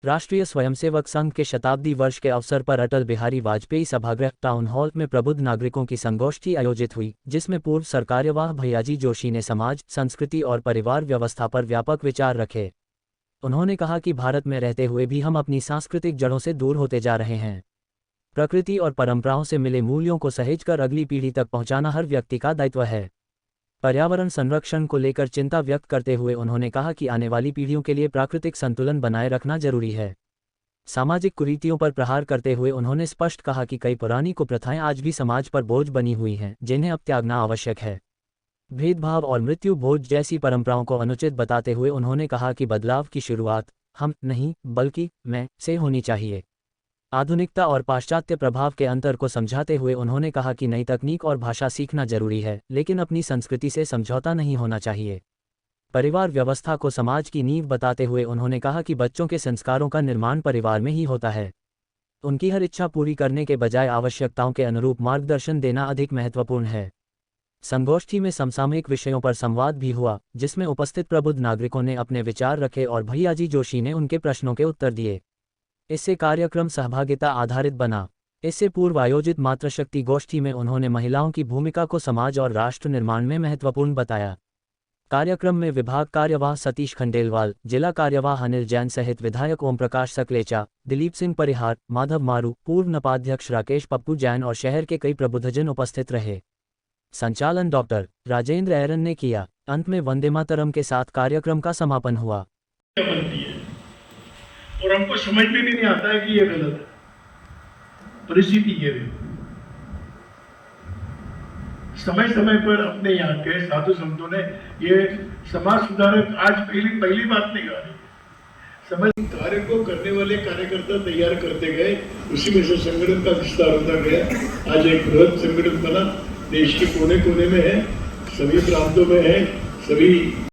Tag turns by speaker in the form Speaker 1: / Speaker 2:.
Speaker 1: राष्ट्रीय स्वयंसेवक संघ के शताब्दी वर्ष के अवसर पर अटल बिहारी वाजपेयी सभागृह टाउन हॉल में प्रबुद्ध नागरिकों की संगोष्ठी आयोजित हुई, जिसमें पूर्व सरकार्यवाह भैयाजी जोशी ने समाज, संस्कृति और परिवार व्यवस्था पर व्यापक विचार रखे। उन्होंने कहा कि भारत में रहते हुए भी हम अपनी सांस्कृतिक जड़ों से दूर होते जा रहे हैं। प्रकृति और परंपराओं से मिले मूल्यों को सहेजकर अगली पीढ़ी तक पहुंचाना हर व्यक्ति का दायित्व है। पर्यावरण संरक्षण को लेकर चिंता व्यक्त करते हुए उन्होंने कहा कि आने वाली पीढ़ियों के लिए प्राकृतिक संतुलन बनाए रखना जरूरी है। सामाजिक कुरीतियों पर प्रहार करते हुए उन्होंने स्पष्ट कहा कि कई पुरानी कुप्रथाएं आज भी समाज पर बोझ बनी हुई हैं, जिन्हें अब त्यागना आवश्यक है। भेदभाव और मृत्यु भोज जैसी परंपराओं को अनुचित बताते हुए उन्होंने कहा कि बदलाव की शुरुआत हम नहीं बल्कि मैं से होनी चाहिए। आधुनिकता और पाश्चात्य प्रभाव के अंतर को समझाते हुए उन्होंने कहा कि नई तकनीक और भाषा सीखना जरूरी है, लेकिन अपनी संस्कृति से समझौता नहीं होना चाहिए। परिवार व्यवस्था को समाज की नींव बताते हुए उन्होंने कहा कि बच्चों के संस्कारों का निर्माण परिवार में ही होता है। उनकी हर इच्छा पूरी करने के बजाय आवश्यकताओं के अनुरूप मार्गदर्शन देना अधिक महत्वपूर्ण है। संगोष्ठी में समसामयिक विषयों पर संवाद भी हुआ, जिसमें उपस्थित प्रबुद्ध नागरिकों ने अपने विचार रखे और भैयाजी जोशी ने उनके प्रश्नों के उत्तर दिए। इससे कार्यक्रम सहभागिता आधारित बना। इससे पूर्व आयोजित मातृशक्ति गोष्ठी में उन्होंने महिलाओं की भूमिका को समाज और राष्ट्र निर्माण में महत्वपूर्ण बताया। कार्यक्रम में विभाग कार्यवाह सतीश खंडेलवाल, जिला कार्यवाह अनिल जैन सहित विधायक ओम प्रकाश सकलेचा, दिलीप सिंह परिहार, माधव मारू, पूर्व नपाध्यक्ष राकेश पप्पू जैन और शहर के कई प्रबुद्धजन उपस्थित रहे। संचालन डॉक्टर राजेंद्र एरन ने किया। अंत में वंदे मातरम के साथ कार्यक्रम का समापन हुआ।
Speaker 2: और हमको समझ में भी नहीं आता है कि ये गलत है। परिस्थिति ये है। समय समय पर अपने यहाँ के साधु संतों ने ये समाज सुधारक आज पहली बात नहीं कहा। समाज कार्य को करने वाले कार्यकर्ता तैयार करते गए, उसी में से संगठन का विस्तार होता गया। आज एक बृहद संगठन बना, देश के कोने कोने में है, सभी प्रांतों में है, सभी